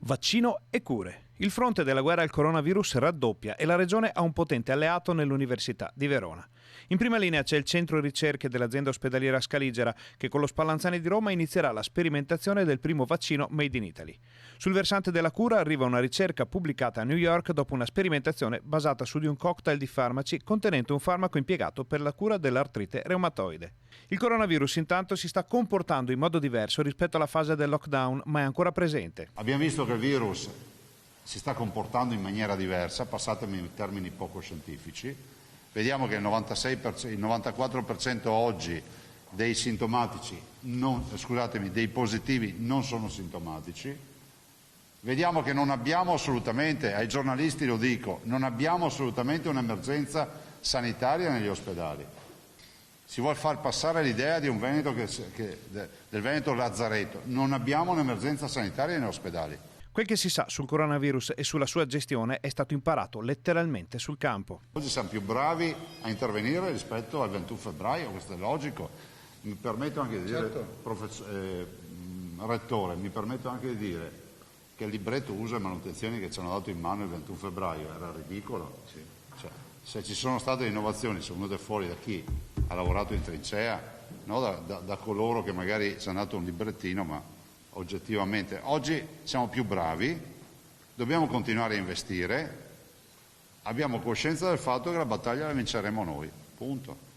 Vaccino e cure. Il fronte della guerra al coronavirus raddoppia e la regione ha un potente alleato nell'Università di Verona. In prima linea c'è il centro ricerche dell'azienda ospedaliera Scaligera che con lo Spallanzani di Roma inizierà la sperimentazione del primo vaccino made in Italy. Sul versante della cura arriva una ricerca pubblicata a New York dopo una sperimentazione basata su di un cocktail di farmaci contenente un farmaco impiegato per la cura dell'artrite reumatoide. Il coronavirus intanto si sta comportando in modo diverso rispetto alla fase del lockdown, ma è ancora presente. Abbiamo visto che il virus si sta comportando in maniera diversa, passatemi in termini poco scientifici. Vediamo che il 94% oggi dei sintomatici, dei positivi non sono sintomatici. Vediamo che non abbiamo assolutamente, ai giornalisti lo dico, non abbiamo assolutamente un'emergenza sanitaria negli ospedali. Si vuole far passare l'idea di un Veneto del Veneto Lazzaretto. Non abbiamo un'emergenza sanitaria negli ospedali. Quel che si sa sul coronavirus e sulla sua gestione è stato imparato letteralmente sul campo. Oggi siamo più bravi a intervenire rispetto al 21 febbraio, questo è logico. Mi permetto anche di dire, Rettore, mi permetto anche di dire che il libretto uso e manutenzione che ci hanno dato in mano il 21 febbraio era ridicolo. Sì. Cioè, se ci sono state innovazioni sono venute fuori da chi ha lavorato in trincea, no? da coloro che magari ci hanno dato un librettino, ma oggettivamente oggi siamo più bravi, dobbiamo continuare a investire, abbiamo coscienza del fatto che la battaglia la vinceremo noi, punto.